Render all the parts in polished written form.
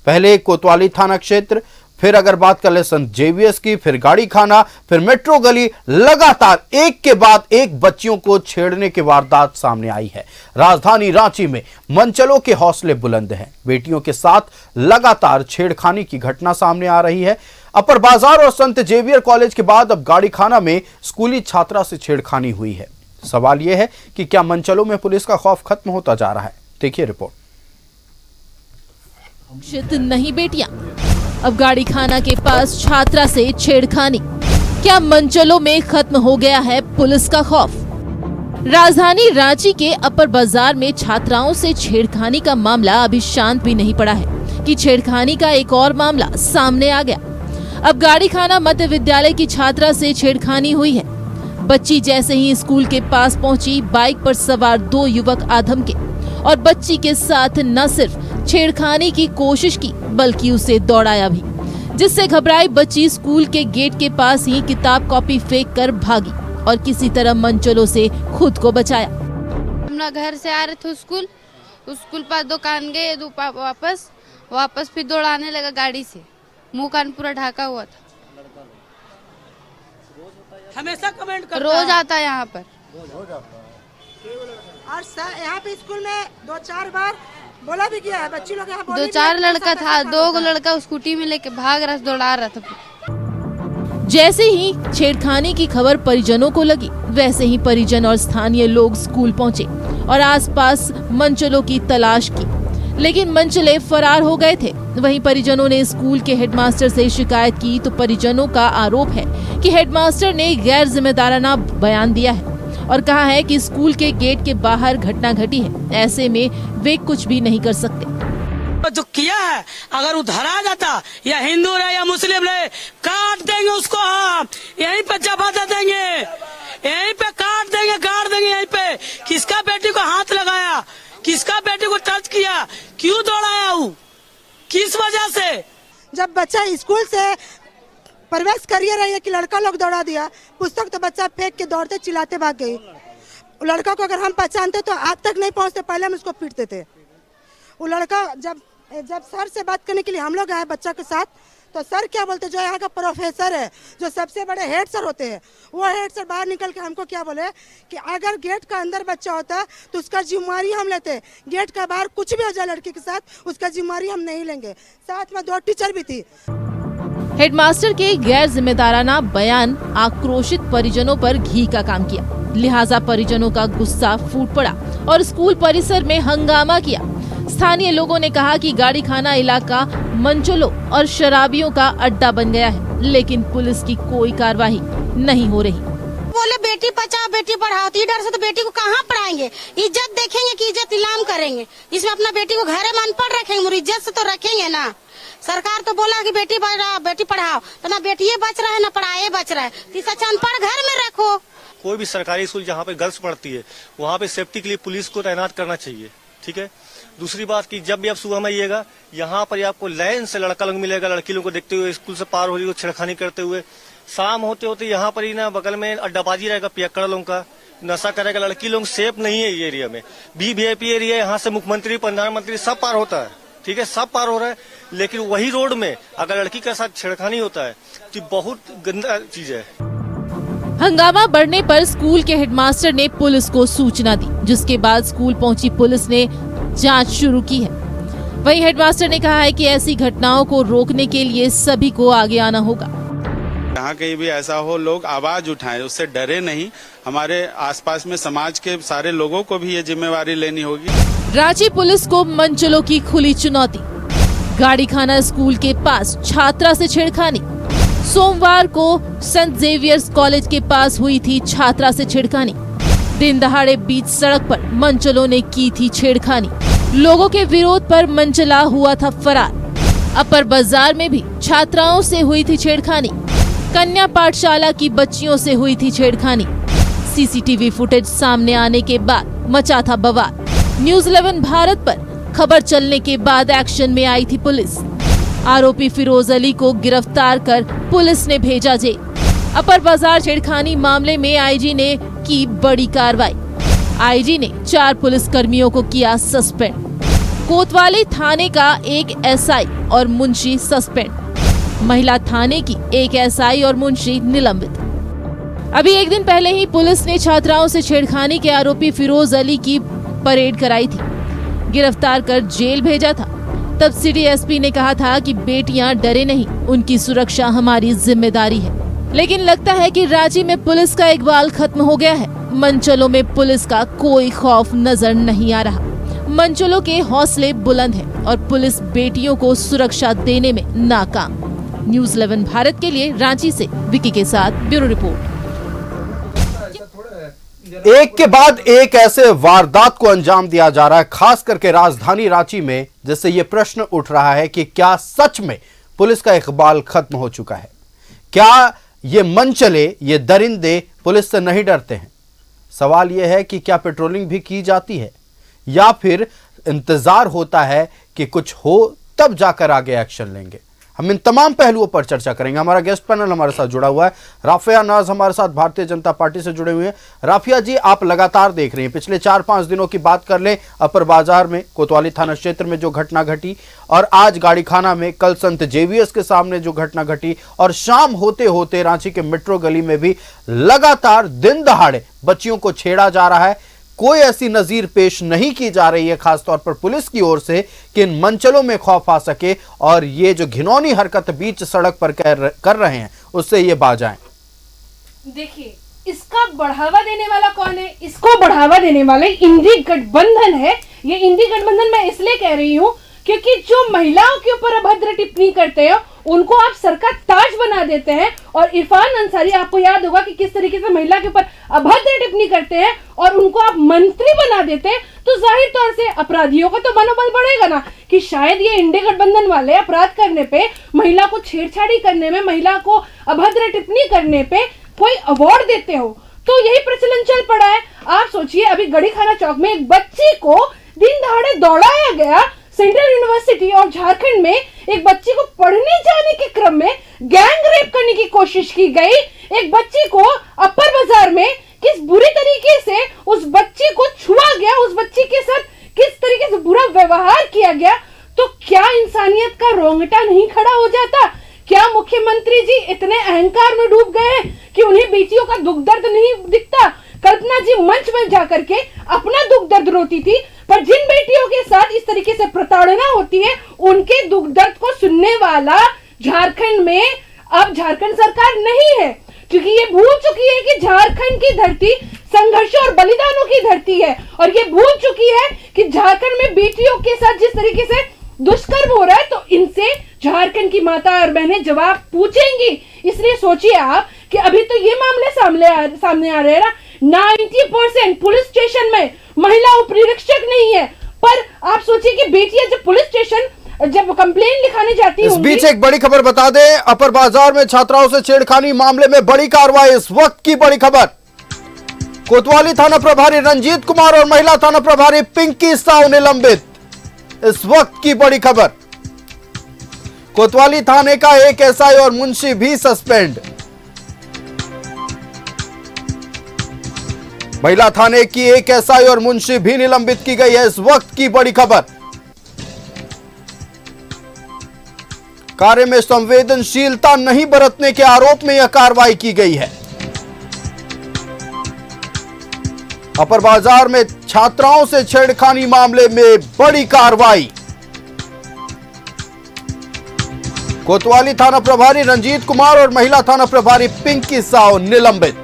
पहले कोतवाली थाना क्षेत्र, फिर अगर बात कर ले संत जेवियर्स की, फिर गाड़ी खाना, फिर मेट्रो गली, लगातार एक के बाद एक बच्चियों को छेड़ने की वारदात सामने आई है। राजधानी रांची में मनचलों के हौसले बुलंद हैं। बेटियों के साथ लगातार छेड़खानी की घटना सामने आ रही है। अपर बाजार और संत जेवियर कॉलेज के बाद अब गाड़ी खाना में स्कूली छात्रा से छेड़खानी हुई है। सवाल यह है कि क्या मनचलों में पुलिस का खौफ खत्म होता जा रहा है? देखिए रिपोर्ट। नहीं बेटियां, अब गाड़ी खाना के पास छात्रा से छेड़खानी। क्या मनचलों में खत्म हो गया है पुलिस का खौफ? राजधानी रांची के अपर बाजार में छात्राओं से छेड़खानी का मामला अभी शांत भी नहीं पड़ा है कि छेड़खानी का एक और मामला सामने आ गया। अब गाड़ी खाना मध्य विद्यालय की छात्रा से छेड़खानी हुई है। बच्ची जैसे ही स्कूल के पास पहुंची, बाइक पर सवार 2 युवक आधम के और बच्ची के साथ न सिर्फ छेड़खानी की कोशिश की बल्कि उसे दौड़ाया भी, जिससे घबराई बच्ची स्कूल के गेट के पास ही किताब कॉपी फेंक कर भागी और किसी तरह मनचलों से खुद को बचाया। हम घर से आ रहे थे स्कूल पास दुकान गए, वापस फिर दौड़ाने लगा गाड़ी से, मुंह कान पूरा ढाका हुआ था। हमेशा कमेंट करता रोज आता है यहाँ पर। और यहाँ पे स्कूल में 2-4 बार बोला भी किया है, बच्ची लोग यहाँ 2-4 लड़का था, 2 लड़का स्कूटी में लेके भाग रहा, दौड़ा रहा था। जैसे ही छेड़खानी की खबर परिजनों को लगी, वैसे ही परिजन और स्थानीय लोग स्कूल पहुंचे और आसपास मनचलों की तलाश की, लेकिन मनचले फरार हो गए थे। वहीं परिजनों ने स्कूल के हेडमास्टर से शिकायत की तो परिजनों का आरोप है कि हेडमास्टर ने गैर जिम्मेदाराना बयान दिया है और कहा है कि स्कूल के गेट के बाहर घटना घटी है, ऐसे में वे कुछ भी नहीं कर सकते। जो किया है, अगर उधर आ जाता या हिंदू रहे या मुस्लिम रहे, काट देंगे उसको, हम यहीं पे चपाता देंगे, यहीं पे काट देंगे यहीं पे। किसका बेटी को हाथ लगाया, किसका बेटी को टच किया, क्यों दौड़ाया हूँ, किस वजह से? जब बच्चा स्कूल से प्रवेश करिए रही है कि लड़का लोग दौड़ा दिया, पुस्तक तो बच्चा फेंक के दौड़ते चिल्लाते भाग गई। लड़का को अगर हम पहचानते तो आज तक नहीं पहुंचते, पहले हम उसको पीटते थे। वो लड़का जब सर से बात करने के लिए हम लोग आए बच्चा के साथ, तो सर क्या बोलते, जो यहाँ का प्रोफेसर है, जो सबसे बड़े हेड सर होते हैं, वो हेड सर बाहर निकल के हमको क्या बोले कि अगर गेट का अंदर बच्चा होता तो उसका जिम्मेवारी हम लेते, गेट का बाहर कुछ भी हो जाए लड़की के साथ, उसका जिम्मेवारी हम नहीं लेंगे। साथ में 2 टीचर भी थी। हेडमास्टर के गैर जिम्मेदाराना बयान आक्रोशित परिजनों पर घी का काम किया, लिहाजा परिजनों का गुस्सा फूट पड़ा और स्कूल परिसर में हंगामा किया। स्थानीय लोगों ने कहा कि गाड़ी खाना इलाका मनचलों और शराबियों का अड्डा बन गया है, लेकिन पुलिस की कोई कार्रवाई नहीं हो रही। बोले बेटी बचाओ बेटी पढ़ाओ, तो डर से तो बेटी को कहाँ पढ़ाएंगे? इज्जत देखेंगे कि इज्जत नीलाम करेंगे? इसमें अपना बेटी को घरे में अनपढ़ रखेंगे और इज्जत से तो रखेंगे ना। सरकार तो बोला कि बेटी पढ़ाओ, तो ना बेटी बच रहा है ना पढ़ाए बच रहा है, तो अच्छा अनपढ़ घर में रखो। कोई भी सरकारी स्कूल जहाँ पे गर्ल्स पढ़ती है, वहाँ पे सेफ्टी के लिए पुलिस को तैनात करना चाहिए, ठीक है। दूसरी बात कि जब भी आप सुबह में आइएगा, यहाँ पर आपको लाइन से लड़का लोग मिलेगा, लड़की लोग को देखते हुए स्कूल से पार हो रही हो छेड़खानी करते हुए। शाम होते होते यहाँ पर ही ना बगल में अड्डाबाजी रहेगा, पियक्कड़ लोगों का नशा करेगा, लड़की लोग सेफ नहीं है ये एरिया में। VIP एरिया, यहाँ से मुख्यमंत्री प्रधानमंत्री सब पार होता है, ठीक है, सब पार हो रहा है। लेकिन वही रोड में अगर लड़की के साथ छेड़खानी होता है तो बहुत गंदा चीज है। हंगामा बढ़ने पर स्कूल के हेडमास्टर ने पुलिस को सूचना दी, जिसके बाद स्कूल पहुंची पुलिस ने जांच शुरू की है। वहीं हेडमास्टर ने कहा है कि ऐसी घटनाओं को रोकने के लिए सभी को आगे आना होगा। जहाँ कहीं भी ऐसा हो, लोग आवाज उठाएं, उससे डरे नहीं। हमारे आसपास में समाज के सारे लोगों को भी ये जिम्मेवारी लेनी होगी। रांची पुलिस को मनचलों की खुली चुनौती। गाड़ी खाना स्कूल के पास छात्रा से छेड़खानी। सोमवार को सेंट जेवियर्स कॉलेज के पास हुई थी छात्रा से छेड़खानी। दिन दहाड़े बीच सड़क पर मनचलों ने की थी छेड़खानी। लोगों के विरोध पर मनचला हुआ था फरार। अपर बाजार में भी छात्राओं से हुई थी छेड़खानी। कन्या पाठशाला की बच्चियों से हुई थी छेड़खानी। CCTV फुटेज सामने आने के बाद मचा था बवाल। न्यूज़ 11 भारत पर खबर चलने के बाद एक्शन में आई थी पुलिस। आरोपी फिरोज अली को गिरफ्तार कर पुलिस ने भेजा जेल। अपर बाजार छेड़खानी मामले में IG ने की बड़ी कार्रवाई। IG ने 4 पुलिस कर्मियों को किया सस्पेंड। कोतवाली थाने का एक एसआई और मुंशी सस्पेंड, महिला थाने की एक एसआई और मुंशी निलंबित। अभी एक दिन पहले ही पुलिस ने छात्राओं से छेड़खानी के आरोपी फिरोज अली की परेड कराई थी, गिरफ्तार कर जेल भेजा था। तब सिटी एसपी ने कहा था कि बेटियां डरे नहीं, उनकी सुरक्षा हमारी जिम्मेदारी है। लेकिन लगता है कि रांची में पुलिस का इकबाल खत्म हो गया है। मंचलों में पुलिस का कोई खौफ नजर नहीं आ रहा। मंचलों के हौसले बुलंद हैं और पुलिस बेटियों को सुरक्षा देने में नाकाम। न्यूज़ 11 भारत के लिए रांची से विकी के साथ ब्यूरो रिपोर्ट। एक के बाद एक ऐसे वारदात को अंजाम दिया जा रहा है, खास करके राजधानी रांची में, जिससे यह प्रश्न उठ रहा है कि क्या सच में पुलिस का इकबाल खत्म हो चुका है? क्या ये मंचले, ये दरिंदे पुलिस से नहीं डरते हैं? सवाल यह है कि क्या पेट्रोलिंग भी की जाती है या फिर इंतजार होता है कि कुछ हो तब जाकर आगे एक्शन लेंगे? हम इन तमाम पहलुओं पर चर्चा करेंगे। हमारा गेस्ट पैनल हमारे साथ जुड़ा हुआ है। राफिया नाज हमारे साथ भारतीय जनता पार्टी से जुड़े हुए हैं। राफिया जी, आप लगातार देख रहे हैं, पिछले 4-5 दिनों की बात कर लें, अपर बाजार में कोतवाली थाना क्षेत्र में जो घटना घटी, और आज गाड़ीखाना में, कल संत जेवियर्स के सामने जो घटना घटी, और शाम होते होते रांची के मेट्रो गली में भी लगातार दिन दहाड़े बच्चियों को छेड़ा जा रहा है। कोई ऐसी नजीर पेश नहीं की जा रही है, खासतौर पर पुलिस की ओर से, कि इन मंचलों में खौफ आ सके और ये जो घिनौनी हरकत बीच सड़क पर कर रहे हैं उससे ये बाज आए। देखिए, इसका बढ़ावा देने वाला कौन है? इसको बढ़ावा देने वाले इंडी गठबंधन है। ये इंडी गठबंधन मैं इसलिए कह रही हूँ क्योंकि जो महिलाओं के ऊपर अभद्र टिप्पणी करते हैं उनको आप सर का ताज बना देते हैं। और इरफान अंसारी, आपको याद होगा कि किस तरीके से महिला के ऊपर अभद्र टिप्पणी करते हैं और उनको आप मंत्री बना देते हैं, तो जाहिर तौर से अपराधियों का तो मनोबल बढ़ेगा ना कि शायद ये इंडी गठबंधन वाले अपराध करने पे, महिला को छेड़छाड़ी करने में, महिला को अभद्र टिप्पणी करने पे कोई अवार्ड देते हो। तो यही प्रचलन चल पड़ा है। आप सोचिए, अभी गढ़ीखाना चौक में एक बच्ची को दिन दहाड़े दौड़ाया गया। सेंट्रल यूनिवर्सिटी और झारखंड में एक बच्ची को पढ़ने जाने के क्रम में गैंग रेप करने की कोशिश की गई। एक बच्ची को अपर बाजार में किस बुरी तरीके से उस बच्ची को छुआ गया, उस बच्ची के साथ किस तरीके से बुरा व्यवहार किया गया। तो क्या इंसानियत का रोंगटा नहीं खड़ा हो जाता? क्या मुख्यमंत्री जी इतने अहंकार में डूब गए कि उन्हें बेटियों का दुख दर्द नहीं दिखता? कल्पना जी मंच में जाकर के अपना दुख दर्द रोती थी, पर जिन बेटियों के साथ इस तरीके से प्रताड़ना होती है उनके दुख दर्द को सुनने वाला झारखंड में अब झारखंड सरकार नहीं है, क्योंकि ये भूल चुकी है कि झारखंड की धरती संघर्ष और बलिदानों की धरती है, और ये भूल चुकी है कि झारखंड में बेटियों के साथ जिस तरीके से दुष्कर्म हो रहा है तो इनसे झारखंड की माता और बहनें जवाब पूछेंगी। इसलिए सोचिए आप कि अभी तो ये मामले सामने आ रहे हैं ना, 90% पुलिस स्टेशन में महिला उप निरीक्षक नहीं है, पर आप सोचिए कि बेटियां जब पुलिस स्टेशन जब कंप्लेन लिखाने जाती हैं। इस बीच एक बड़ी खबर बता दें, अपर बाजार में छात्राओं से छेड़खानी मामले में बड़ी कार्रवाई। इस वक्त की बड़ी खबर, कोतवाली थाना प्रभारी रंजीत कुमार और महिला थाना प्रभारी पिंकी साहू निलंबित। इस वक्त की बड़ी खबर, कोतवाली थाने का एक एसआई और मुंशी भी सस्पेंड। महिला थाने की एक एसआई और मुंशी भी निलंबित की गई है। इस वक्त की बड़ी खबर, कार्य में संवेदनशीलता नहीं बरतने के आरोप में यह कार्रवाई की गई है। अपर बाजार में छात्राओं से छेड़खानी मामले में बड़ी कार्रवाई। कोतवाली थाना प्रभारी रंजीत कुमार और महिला थाना प्रभारी पिंकी साहू निलंबित।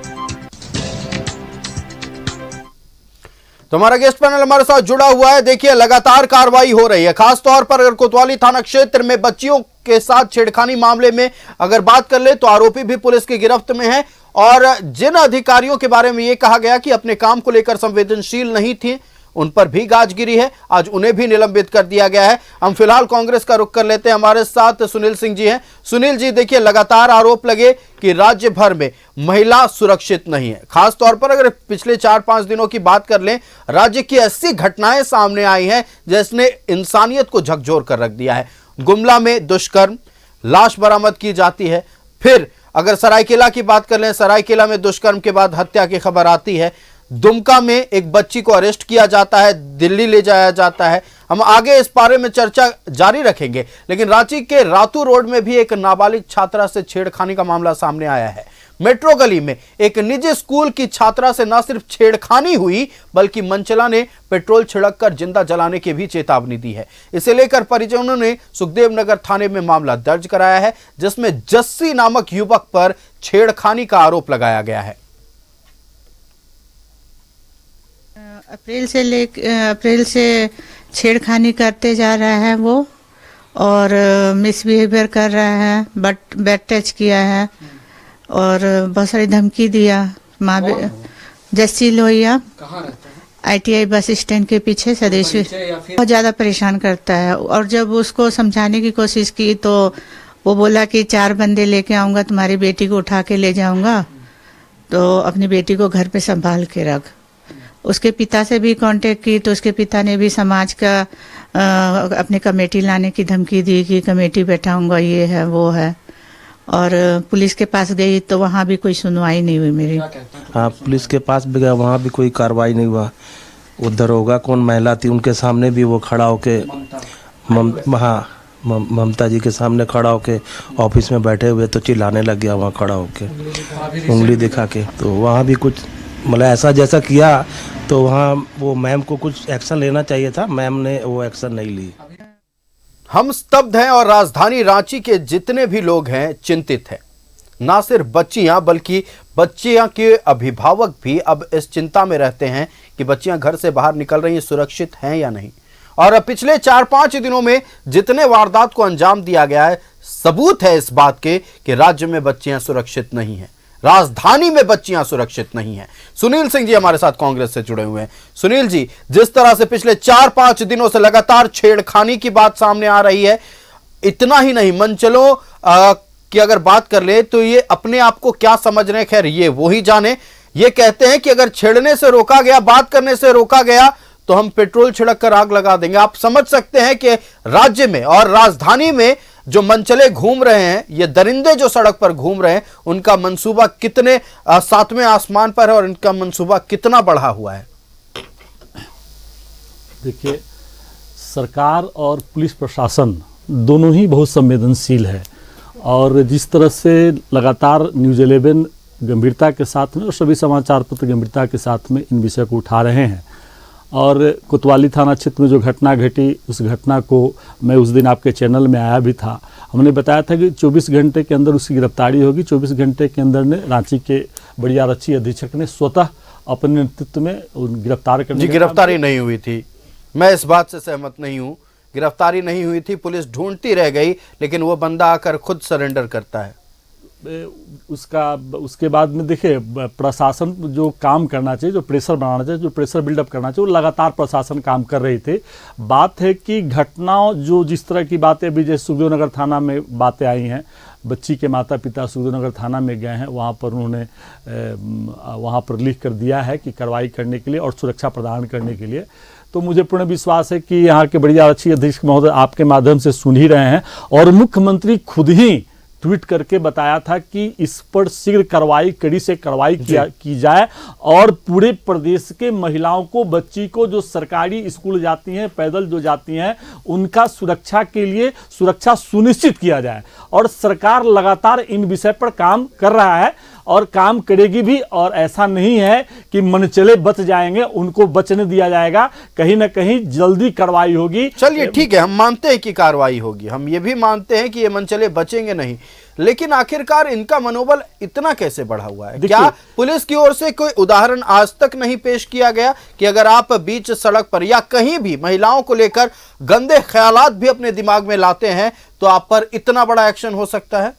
तो हमारा गेस्ट पैनल हमारे साथ जुड़ा हुआ है। देखिए, लगातार कार्रवाई हो रही है, खासतौर पर अगर कोतवाली थाना क्षेत्र में बच्चियों के साथ छेड़खानी मामले में अगर बात कर ले तो आरोपी भी पुलिस की गिरफ्त में है, और जिन अधिकारियों के बारे में यह कहा गया कि अपने काम को लेकर संवेदनशील नहीं थे, उन पर भी गाज गिरी है। आज उन्हें भी निलंबित कर दिया गया है। हम फिलहाल कांग्रेस का रुख कर लेते हैं। हमारे साथ सुनील सिंह जी हैं। सुनील जी, देखिए, लगातार आरोप लगे कि राज्य भर में महिला सुरक्षित नहीं है। खासतौर पर अगर पिछले 4-5 दिनों की बात कर लें, राज्य की ऐसी घटनाएं सामने आई हैं जिसने इंसानियत को झकझोर कर रख दिया है। गुमला में दुष्कर्म, लाश बरामद की जाती है। फिर अगर सरायकेला की बात कर लें, सरायकेला में दुष्कर्म के बाद हत्या की खबर आती है। दुमका में एक बच्ची को अरेस्ट किया जाता है, दिल्ली ले जाया जाता है। हम आगे इस बारे में चर्चा जारी रखेंगे, लेकिन रांची के रातू रोड में भी एक नाबालिग छात्रा से छेड़खानी का मामला सामने आया है। मेट्रो गली में एक निजी स्कूल की छात्रा से न सिर्फ छेड़खानी हुई, बल्कि मंचला ने पेट्रोल छिड़ककर जिंदा जलाने की भी चेतावनी दी है। इसे लेकर परिजनों ने सुखदेव नगर थाने में मामला दर्ज कराया है, जिसमें जस्सी नामक युवक पर छेड़खानी का आरोप लगाया गया है। अप्रैल से छेड़खानी करते जा रहा है वो, और मिसबिहेवियर कर रहा है, बट बैड टच किया है और बहुत सारी धमकी दिया। Jassi Lohia ITI bus stand के पीछे सदेशी, बहुत ज़्यादा परेशान करता है। और जब उसको समझाने की कोशिश की तो वो बोला कि 4 बंदे लेके आऊँगा, तुम्हारी बेटी को उठा के ले जाऊँगा, तो अपनी बेटी को घर पे संभाल के रख। उसके पिता से भी कांटेक्ट की तो उसके पिता ने भी समाज का अपनी कमेटी लाने की धमकी दी कि कमेटी बैठाऊंगा, ये है वो है। और पुलिस के पास गई तो वहाँ भी कोई सुनवाई नहीं हुई मेरी। हाँ, पुलिस के पास भी गया, वहाँ भी कोई कार्रवाई नहीं हुआ। उधर होगा कौन महिला थी, उनके सामने भी वो खड़ा होके ममता जी के सामने खड़ा होके ऑफिस में बैठे हुए तो चिल्लाने लग गया वहाँ खड़ा होके, उंगली दिखा के। तो वहाँ भी कुछ मतलब ऐसा जैसा किया तो वहाँ वो मैम को कुछ एक्शन लेना चाहिए था, मैम ने वो एक्शन नहीं ली। हम स्तब्ध हैं और राजधानी रांची के जितने भी लोग हैं चिंतित हैं। ना सिर्फ बच्चियां बल्कि बच्चियां के अभिभावक भी अब इस चिंता में रहते हैं कि बच्चियां घर से बाहर निकल रही हैं, सुरक्षित हैं या नहीं। और पिछले 4-5 दिनों में जितने वारदात को अंजाम दिया गया है, सबूत है इस बात के कि राज्य में बच्चियां सुरक्षित नहीं हैं, राजधानी में बच्चियां सुरक्षित नहीं हैं। सुनील सिंह जी हमारे साथ कांग्रेस से जुड़े हुए हैं। सुनील जी, जिस तरह से पिछले 4-5 दिनों से लगातार छेड़खानी की बात सामने आ रही है, इतना ही नहीं, मंचलों की अगर बात कर ले तो ये अपने आप को क्या समझ रहे हैं, खैर ये वो ही जाने। ये कहते हैं कि अगर छेड़ने से रोका गया, बात करने से रोका गया तो हम पेट्रोल छिड़क कर आग लगा देंगे। आप समझ सकते हैं कि राज्य में और राजधानी में जो मंचले घूम रहे हैं, ये दरिंदे जो सड़क पर घूम रहे हैं, उनका मंसूबा कितने 7वें आसमान पर है और इनका मंसूबा कितना बढ़ा हुआ है। देखिए, सरकार और पुलिस प्रशासन दोनों ही बहुत संवेदनशील है और जिस तरह से लगातार न्यूज़ 11 गंभीरता के साथ में और सभी समाचार पत्र गंभीरता के साथ में इन विषय को उठा रहे हैं। और कोतवाली थाना क्षेत्र में जो घटना घटी, उस घटना को मैं उस दिन आपके चैनल में आया भी था। हमने बताया था कि 24 घंटे के अंदर उसकी गिरफ्तारी होगी। 24 घंटे के अंदर ने रांची के बड़ी आरक्षी अधीक्षक ने स्वतः अपने नेतृत्व में गिरफ्तार करने जी, गिरफ्तारी नहीं हुई थी, मैं इस बात से सहमत नहीं हूँ। गिरफ्तारी नहीं हुई थी, पुलिस ढूंढती रह गई, लेकिन वो बंदा आकर खुद सरेंडर करता है। उसके बाद में देखिए, प्रशासन जो काम करना चाहिए, जो प्रेशर बनाना चाहिए, जो प्रेशर बिल्डअप करना चाहिए, वो लगातार प्रशासन काम कर रही थे। बात है कि घटनाओं जो जिस तरह की बातें अभी जैसे सुखदेव नगर थाना में बातें आई हैं, बच्ची के माता पिता सुखदेव नगर थाना में गए हैं, वहाँ पर उन्होंने वहाँ पर लिख कर दिया है कि कार्रवाई करने के लिए और सुरक्षा प्रदान करने के लिए। तो मुझे पूर्ण विश्वास है कि यहाँ के बड़ी आरक्षी अधीक्षक महोदय आपके माध्यम से सुन ही रहे हैं और मुख्यमंत्री खुद ही ट्वीट करके बताया था कि इस पर शीघ्र कार्रवाई, कड़ी से कार्रवाई की जाए और पूरे प्रदेश के महिलाओं को, बच्ची को जो सरकारी स्कूल जाती हैं, पैदल जो जाती हैं, उनका सुरक्षा के लिए सुरक्षा सुनिश्चित किया जाए। और सरकार लगातार इन विषय पर काम कर रहा है और काम करेगी भी। और ऐसा नहीं है कि मनचले बच जाएंगे, उनको बचने दिया जाएगा, कहीं ना कहीं जल्दी कार्रवाई होगी। चलिए ठीक है, हम मानते हैं कि कार्रवाई होगी, हम ये भी मानते हैं कि ये मनचले बचेंगे नहीं, लेकिन आखिरकार इनका मनोबल इतना कैसे बढ़ा हुआ है? क्या पुलिस की ओर से कोई उदाहरण आज तक नहीं पेश किया गया कि अगर आप बीच सड़क पर या कहीं भी महिलाओं को लेकर गंदे ख्यालात भी अपने दिमाग में लाते हैं तो आप पर इतना बड़ा एक्शन हो सकता है?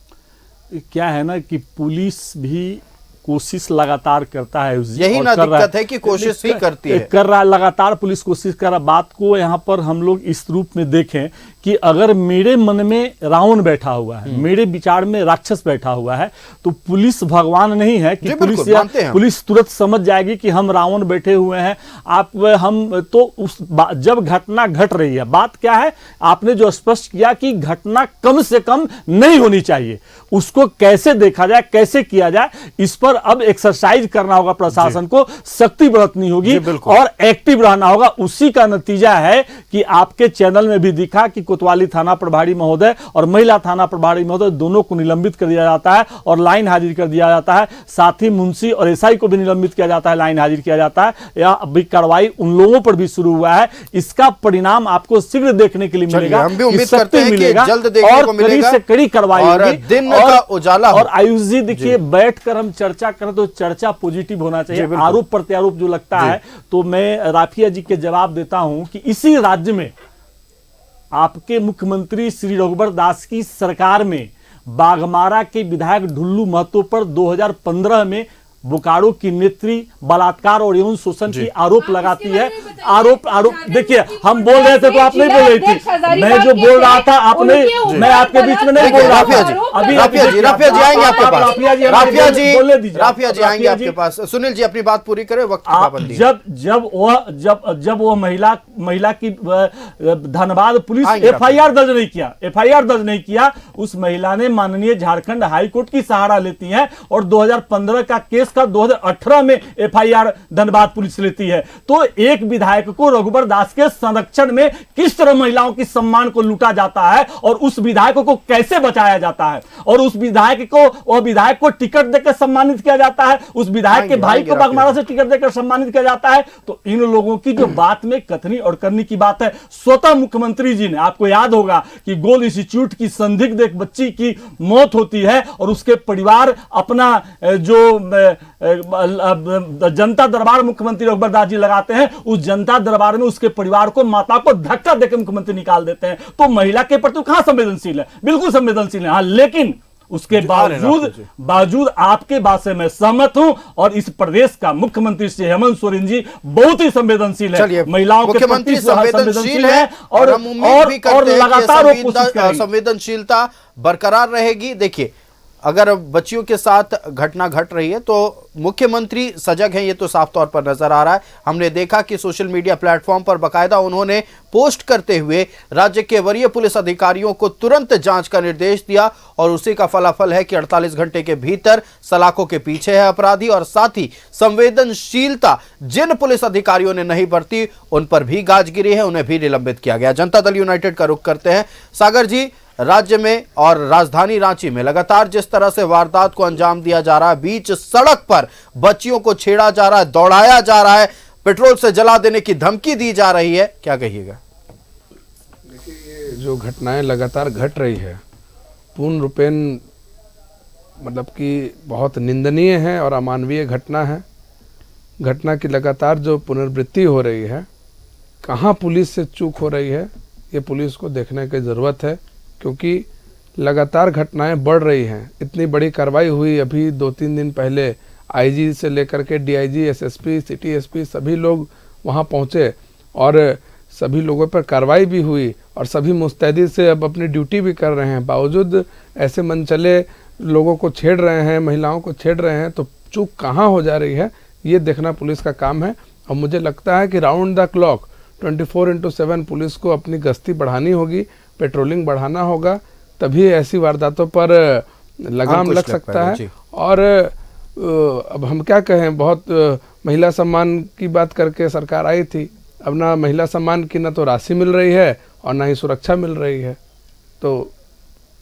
क्या है ना कि पुलिस भी कोशिश लगातार करता है, यही ना दिक्कत है कि कोशिश ही करती है, कर रहा है, लगातार पुलिस कोशिश कर रहा। बात को यहाँ पर हम लोग इस रूप में देखें कि अगर मेरे मन में रावण बैठा हुआ है, मेरे विचार में राक्षस बैठा हुआ है, तो पुलिस भगवान नहीं है कि पुलिस तुरंत समझ जाएगी कि हम रावण बैठे हुए हैं। हम तो जब घटना घट रही है, बात क्या है, आपने जो स्पष्ट किया कि घटना कम से कम नहीं होनी चाहिए, उसको कैसे देखा जाए, कैसे किया जाए, इस पर अब एक्सरसाइज करना होगा, प्रशासन को सख्ती बरतनी होगी और एक्टिव रहना होगा। उसी का नतीजा है कि आपके चैनल में भी दिखा कि कोतवाली थाना प्रभारी महोदय और महिला थाना प्रभारी महोदय दोनों को निलंबित कर दिया जाता है और लाइन हाजिर कर दिया जाता है। साथ ही मुंशी और एसआई को भी निलंबित किया जाता है, लाइन हाजिर किया जाता है। यह अभी कार्रवाई उन लोगों पर भी शुरू हुआ है। इसका परिणाम आपको शीघ्र देखने के लिए मिलेगा। हम भी उम्मीद करते हैं कि जल्द देखने और को मिलेगा, कड़ी से कड़ी कार्रवाई होगी। दिन का उजाला और आयुष जी देखिए, बैठकर हम चर्चा करें तो चर्चा पॉजिटिव होना चाहिए। आरोप प्रत्यारोप जो लगता है, तो मैं राफिया जी के जवाब देता हूं कि इसी राज्य में आपके मुख्यमंत्री श्री रघुबर दास की सरकार में बाघमारा के विधायक ढुल्लू महतो पर 2015 में बोकारो की नेत्री बलात्कार और यौन शोषण की आरोप लगाती है। आरोप देखिए, हम बोल रहे थे तो आप नहीं बोल रही थी, मैं जो बोल रहा था आपने, मैं आपके बीच में नहीं बोल रहा था। अभी राफिया जी आएंगे आपके पास, राफिया जी आएंगे आपके पास। सुनील जी अपनी बात पूरी करें, वक्त की पाबंदी। जब वो महिला की धनबाद पुलिस एफआईआर दर्ज नहीं किया, उस महिला ने माननीय झारखंड हाईकोर्ट की सहारा लेती है और 2015 का केस का 2018 में एफआईआर धनबाद पुलिस लेती है। तो एक विधायक को रघुबर दास के संरक्षण में किस तरह महिलाओं की सम्मान को लूटा जाता है और उस विधायक को कैसे बचाया जाता है, और उस विधायक को टिकट देकर सम्मानित किया जाता है, उस विधायक के भाई को बागमारा से टिकट देकर सम्मानित किया जाता है। तो इन लोगों की जो बात में कथनी और करनी की बात है, स्वतः मुख्यमंत्री जी ने, आपको याद होगा कि गोल इंस्टीट्यूट की संदिग्ध एक बच्ची की मौत होती है और उसके परिवार अपना जो जनता दरबार मुख्यमंत्री रघुबर दास जी लगाते हैं, उस जनता दरबार में उसके परिवार को, माता को धक्का देकर मुख्यमंत्री निकाल देते हैं। तो महिला के प्रति कहां संवेदनशील है, बिल्कुल संवेदनशील है। हाँ, लेकिन उसके बावजूद आपके बात से मैं सहमत हूं और इस प्रदेश का मुख्यमंत्री श्री हेमंत सोरेन जी बहुत ही संवेदनशील है, महिलाओं के प्रति संवेदनशील है और लगातार संवेदनशीलता बरकरार रहेगी। देखिए, अगर बच्चियों के साथ घटना घट रही है तो मुख्यमंत्री सजग हैं, ये तो साफ तौर पर नजर आ रहा है। हमने देखा कि सोशल मीडिया प्लेटफॉर्म पर बकायदा उन्होंने पोस्ट करते हुए राज्य के वरीय पुलिस अधिकारियों को तुरंत जांच का निर्देश दिया और उसी का फलाफल है कि 48 घंटे के भीतर सलाखों के पीछे है अपराधी। और साथ ही संवेदनशीलता जिन पुलिस अधिकारियों ने नहीं बरती उन पर भी गाज गिरी है, उन्हें भी निलंबित किया गया। जनता दल यूनाइटेड का रुख करते हैं। सागर जी, राज्य में और राजधानी रांची में लगातार जिस तरह से वारदात को अंजाम दिया जा रहा है, बीच सड़क पर बच्चियों को छेड़ा जा रहा है, दौड़ाया जा रहा है, पेट्रोल से जला देने की धमकी दी जा रही है, क्या कहिएगा? देखिए, ये जो घटनाएं लगातार घट रही है, पूर्ण रूपेण मतलब कि बहुत निंदनीय है और अमानवीय घटना है। घटना की लगातार जो पुनरावृत्ति हो रही है, कहाँ पुलिस से चूक हो रही है, ये पुलिस को देखने की ज़रूरत है, क्योंकि लगातार घटनाएं बढ़ रही हैं। इतनी बड़ी कार्रवाई हुई अभी 2-3 दिन पहले, आईजी से लेकर के डीआईजी, एसएसपी, सिटी एसपी सभी लोग वहां पहुंचे और सभी लोगों पर कार्रवाई भी हुई और सभी मुस्तैदी से अब अपनी ड्यूटी भी कर रहे हैं। बावजूद ऐसे मनचले लोगों को छेड़ रहे हैं, महिलाओं को छेड़ रहे हैं, तो चूक कहाँ हो जा रही है ये देखना पुलिस का काम है। और मुझे लगता है कि राउंड द क्लॉक 24/7 पुलिस को अपनी गश्ती बढ़ानी होगी, पेट्रोलिंग बढ़ाना होगा, तभी ऐसी वारदातों पर लगाम लग सकता है। और अब हम क्या कहें, बहुत महिला सम्मान की बात करके सरकार आई थी, अब ना महिला सम्मान की ना तो राशि मिल रही है और ना ही सुरक्षा मिल रही है। तो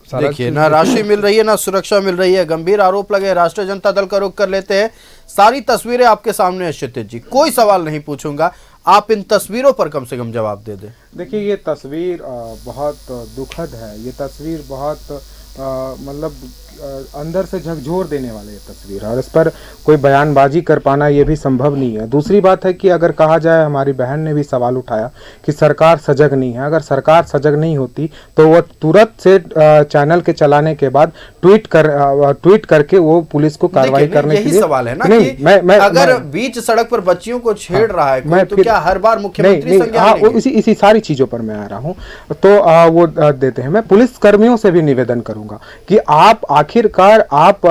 देखिए, ना राशि मिल रही है ना सुरक्षा मिल रही है, गंभीर आरोप लगे। राष्ट्रीय जनता दल का रुख कर लेते हैं। सारी तस्वीरें आपके सामने है क्षितिज जी, कोई सवाल नहीं पूछूंगा, आप इन तस्वीरों पर कम से कम जवाब दे दें। देखिए, ये तस्वीर बहुत दुखद है। ये तस्वीर बहुत मतलब अंदर से झकझोर देने वाली तस्वीर है और इस पर कोई बयानबाजी कर पाना ये भी संभव नहीं है। दूसरी बात है कि अगर कहा जाए, हमारी बहन ने भी सवाल उठाया कि सरकार सजग नहीं है। अगर सरकार सजग नहीं होती तो वो तुरंत से चैनल के चलाने के बाद ट्वीट करके वो पुलिस को कार्रवाई करने के लिए। सवाल है ना कि मैं अगर बीच सड़क पर बच्चियों को छेड़ रहा है तो क्या हर बार मुख्यमंत्री संज्ञान लेंगे? इसी सारी चीजों पर मैं आ रहा हूँ तो वो देते हैं। मैं पुलिस कर्मियों से भी निवेदन करूंगा कि आप आखिरकार आप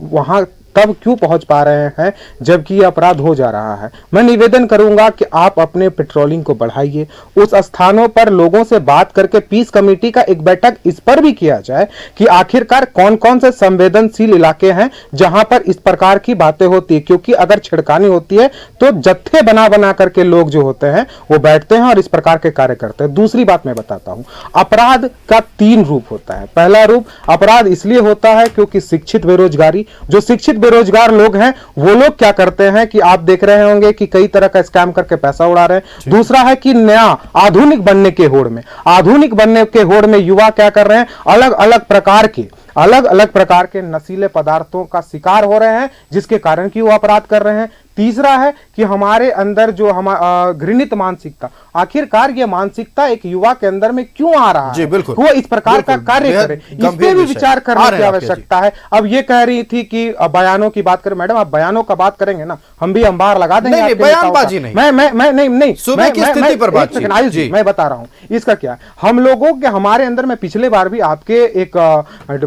वहां तब क्यों पहुंच पा रहे हैं जबकि ये अपराध हो जा रहा है। मैं निवेदन करूंगा कि आप अपने पेट्रोलिंग को बढ़ाइए, उस स्थानों पर लोगों से बात करके पीस कमेटी का एक बैठक इस पर भी किया जाए कि आखिरकार कौन कौन से संवेदनशील इलाके हैं जहां पर इस प्रकार की बातें होती है, क्योंकि अगर छिड़कानी होती है तो जत्थे बना बना करके लोग जो होते हैं वो बैठते हैं और इस प्रकार के कार्य करते हैं। दूसरी बात मैं बताता हूं, अपराध का 3 रूप होता है। पहला रूप अपराध इसलिए होता है क्योंकि शिक्षित बेरोजगारी, जो शिक्षित बेरोजगार लोग हैं वो लोग क्या करते हैं कि आप देख रहे होंगे कि कई तरह का स्कैम करके पैसा उड़ा रहे हैं। दूसरा है कि नया आधुनिक बनने के होड़ में युवा क्या कर रहे हैं, अलग अलग प्रकार के नशीले पदार्थों का शिकार हो रहे हैं जिसके कारण कि वो अपराध कर रहे हैं। तीसरा है कि हमारे अंदर जो घृणित मानसिकता, आखिरकार ये मानसिकता एक युवा के अंदर में क्यों आ रहा है, वो इस प्रकार का कार्य करे, इस पे भी विचार करने की आवश्यकता है। अब ये कह रही थी कि बयानों की बात करें। मैडम, आप बयानों का बात करेंगे ना, हम भी अंबार लगा देंगे। नहीं, बयानबाजी नहीं, नहीं सुबह की स्थिति पर बात। मैं बता रहा हूं इसका क्या है। हम लोगों के हमारे अंदर में पिछले बार भी आपके एक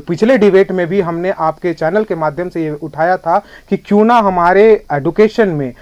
पिछले डिबेट में भी हमने आपके चैनल के माध्यम से ये उठाया था कि क्यों ना हमारे एजुकेशन में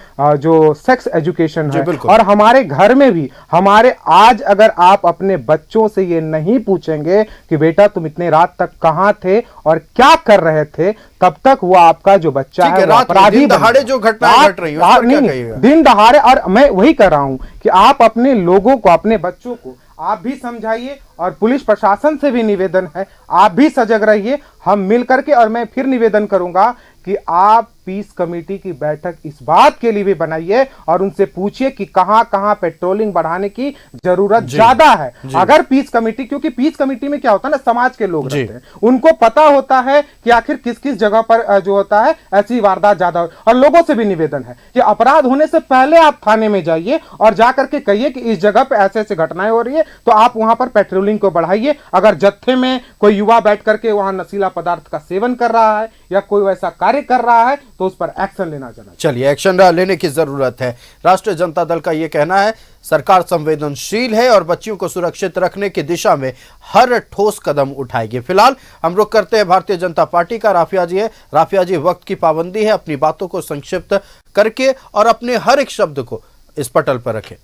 जो सेक्स एजुकेशन है और हमारे घर में भी आज अगर आप अपने बच्चों से ये नहीं पूछेंगे कि बेटा तुम इतने रात तक कहां थे और क्या कर रहे थे, तब तक वो आपका जो बच्चा है वो अपराधी दिन दहाड़े जो घटनाएं घट रही हैं, दिन दहाड़े। और मैं वही कर रहा हूं कि आप अपने लोगों को, अपने बच्चों को आप भी समझाइए और पुलिस प्रशासन से भी निवेदन है आप भी सजग रहिए, हम मिलकर के। और मैं फिर निवेदन करूंगा कि आप पीस कमेटी की बैठक इस बात के लिए भी बनाइए और उनसे पूछिए कि कहां कहां पेट्रोलिंग बढ़ाने की जरूरत ज्यादा है। अगर पीस कमेटी, क्योंकि पीस कमेटी में क्या होता है ना, समाज के लोग रहते हैं, उनको पता होता है कि आखिर किस किस जगह पर जो होता है ऐसी वारदात ज्यादा हो। और लोगों से भी निवेदन है कि अपराध होने से पहले आप थाने में जाइए और जाकर के कहिए कि इस जगह पर ऐसे ऐसे घटनाएं हो रही है, तो आप वहां पर पेट्रोलिंग को बढ़ाइए। अगर जत्थे में कोई युवा बैठ करके वहां नशीला पदार्थ का सेवन कर रहा है या कोई वैसा कार्य कर रहा है तो उस पर एक्शन लेना चाहिए। चलिए, एक्शन लेने की जरूरत है। राष्ट्रीय जनता दल का यह कहना है सरकार संवेदनशील है और बच्चियों को सुरक्षित रखने की दिशा में हर ठोस कदम उठाएगी। फिलहाल हम रुख करते हैं भारतीय जनता पार्टी का। राफिया जी है। राफिया जी, वक्त की पाबंदी है, अपनी बातों को संक्षिप्त करके और अपने हर एक शब्द को इस पटल पर रखें।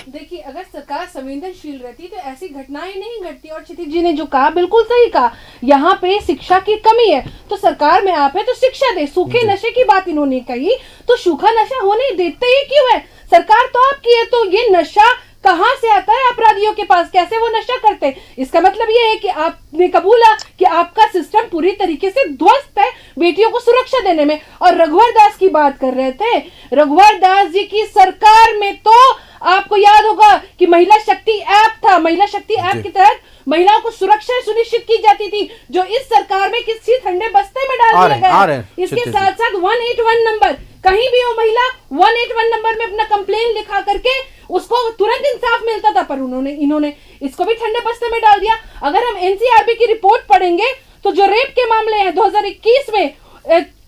देखिए, अगर सरकार संवेदनशील रहती तो ऐसी घटनाएं नहीं घटती। और क्षितिज जी ने जो कहा बिल्कुल सही कहा, यहाँ पे शिक्षा की कमी है, तो सरकार में आप है तो शिक्षा दे। सूखे नशे की बात इन्होंने कही, तो सूखा नशा होने देते ही क्यों है? सरकार तो आपकी है, तो ये नशा कहां से आता है अपराधियों के पास, कैसे वो नशा करते हैं? इसका मतलब ये है कि आपने कबूला कि आपका सिस्टम पूरी तरीके से ध्वस्त है बेटियों को सुरक्षा देने में। और रघुवर दास की बात कर रहे थे, रघुवर दास जी की सरकार में तो आपको याद होगा कि महिला शक्ति ऐप था। महिला शक्ति ऐप के तहत महिलाओं को सुरक्षा सुनिश्चित की जाती थी, जो इस सरकार में किसी ठंडे बस्ते में डाल दिया गया। इसके साथ साथ 181 नंबर, कहीं भी हो महिला 181 नंबर में अपना कंप्लेन लिखा करके उसको तुरंत इंसाफ मिलता था, पर इन्होंने इसको भी ठंडे बस्ते में डाल दिया। अगर हम एनसीआरबी की रिपोर्ट पढ़ेंगे तो जो रेप के मामले हैं 2021 में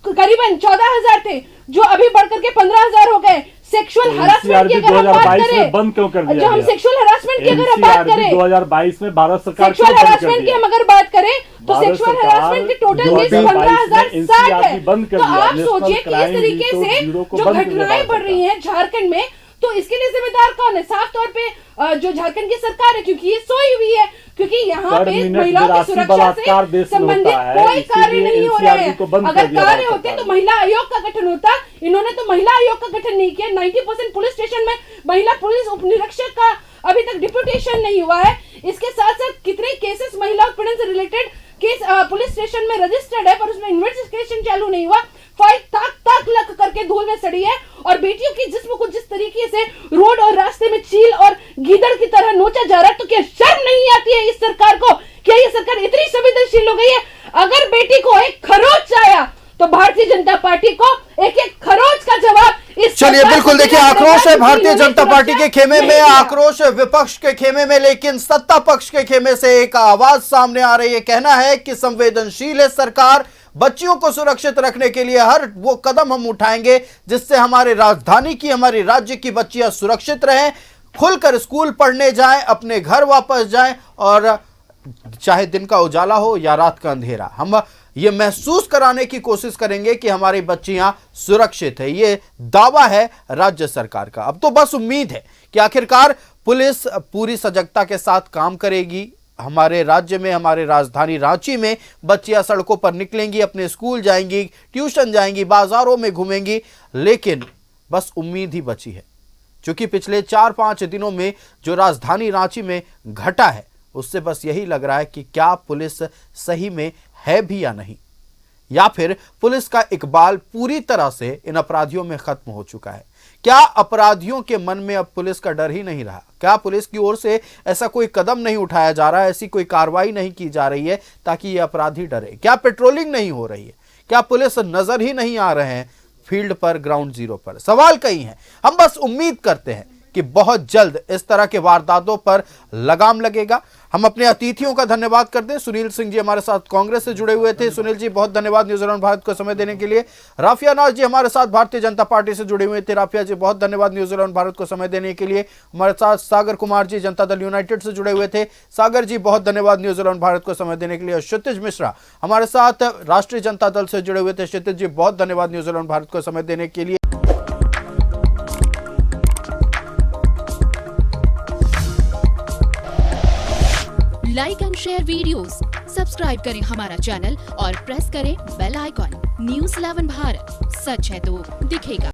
करीबन 14,000 थे, जो अभी बढ़कर के 15,000 हो गए। सेक्सुअल हरासमेंट की अगर हम बात करें, बंद क्यों कर दिया? जो हम सेक्सुअल हरासमेंट की अगर हम बात करें 2022 में भारत सरकार सेक्सुअल हरासमेंट की हम अगर बात करें तो सेक्सुअल हरासमेंट की टोटल केस 15,060 है। तो आप सोचिए कि इस तरीके से जो घटनाएं बढ़ रही हैं झारखंड में, तो इसके लिए जिम्मेदार कौन है? साफ तौर पे जो झारखंड की सरकार है, क्योंकि ये सोई हुई है, क्योंकि यहाँ पे महिलाओं की सुरक्षा से संबंधित कोई कार्य नहीं हो रहे हैं। अगर कार्य होते तो महिला आयोग का गठन होता। इन्होंने तो महिला आयोग का गठन नहीं किया। 90% पुलिस स्टेशन में महिला पुलिस उप निरीक्षक का अभी तक डिप्यूटेशन नहीं हुआ है। इसके साथ साथ कितने केसेस महिला उत्पीड़न से रिलेटेड केस पुलिस स्टेशन में रजिस्टर्ड है, पर उसमें इन्वेस्टिगेशन चालू नहीं हुआ। फाइल ताक लग करके धूल में सड़ी है। और बेटियों की जिस्म को जिस तरीके से रोड और रास्ते में चील और गीदड़ की तरह नोचा जा रहा है, तो क्या शर्म नहीं आती है इस सरकार को? क्या ये सरकार इतनी संवेदनशील हो गई है? अगर बेटी को एक खरोच आया तो भारतीय जनता पार्टी को एक एक खरोच का जवाब इस चलिए, बिल्कुल देखिए, आक्रोश है भारतीय जनता पार्टी के खेमे में, आक्रोश है विपक्ष के खेमे में, लेकिन सत्ता पक्ष के खेमे से एक आवाज सामने आ रही है। कहना है कि संवेदनशील है सरकार, बच्चियों को सुरक्षित रखने के लिए हर वो कदम हम उठाएंगे जिससे हमारे राजधानी की, हमारे राज्य की बच्चियां सुरक्षित रहें, खुलकर स्कूल पढ़ने जाएं, अपने घर वापस जाएं, और चाहे दिन का उजाला हो या रात का अंधेरा, हम ये महसूस कराने की कोशिश करेंगे कि हमारी बच्चियां सुरक्षित है। ये दावा है राज्य सरकार का। अब तो बस उम्मीद है कि आखिरकार पुलिस पूरी सजगता के साथ काम करेगी। हमारे राज्य में, हमारे राजधानी रांची में बच्चियां सड़कों पर निकलेंगी, अपने स्कूल जाएंगी, ट्यूशन जाएंगी, बाजारों में घूमेंगी, लेकिन बस उम्मीद ही बची है। क्योंकि पिछले 4-5 दिनों में जो राजधानी रांची में घटा है, उससे बस यही लग रहा है कि क्या पुलिस सही में है भी या नहीं, या फिर पुलिस का इकबाल पूरी तरह से इन अपराधियों में खत्म हो चुका है। क्या अपराधियों के मन में अब पुलिस का डर ही नहीं रहा? क्या पुलिस की ओर से ऐसा कोई कदम नहीं उठाया जा रहा है, ऐसी कोई कार्रवाई नहीं की जा रही है ताकि ये अपराधी डरे? क्या पेट्रोलिंग नहीं हो रही है? क्या पुलिस नजर ही नहीं आ रहे हैं फील्ड पर, ग्राउंड जीरो पर? सवाल कई हैं। हम बस उम्मीद करते हैं कि बहुत जल्द इस तरह के वारदातों पर लगाम लगेगा। हम अपने अतिथियों का धन्यवाद करते हैं। सुनील सिंह जी हमारे साथ कांग्रेस से जुड़े हुए थे। सुनील जी बहुत धन्यवाद न्यूज़ 11 भारत को समय देने के लिए। राफिया नाज जी हमारे साथ भारतीय जनता पार्टी से जुड़े हुए थे। राफिया जी बहुत धन्यवाद न्यूज़ 11 भारत को समय देने के लिए। हमारे साथ सागर कुमार जी जनता दल यूनाइटेड से जुड़े हुए थे। सागर जी बहुत धन्यवाद न्यूज़ 11 भारत को समय देने के लिए। क्षितिज मिश्रा हमारे साथ राष्ट्रीय जनता दल से जुड़े हुए थे। क्षितिज जी बहुत धन्यवाद न्यूज़ 11 भारत को समय देने के लिए। Like and share videos, subscribe करें हमारा चैनल और प्रेस करें बेल आइकॉन। न्यूज़ 11 भारत, सच है तो दिखेगा।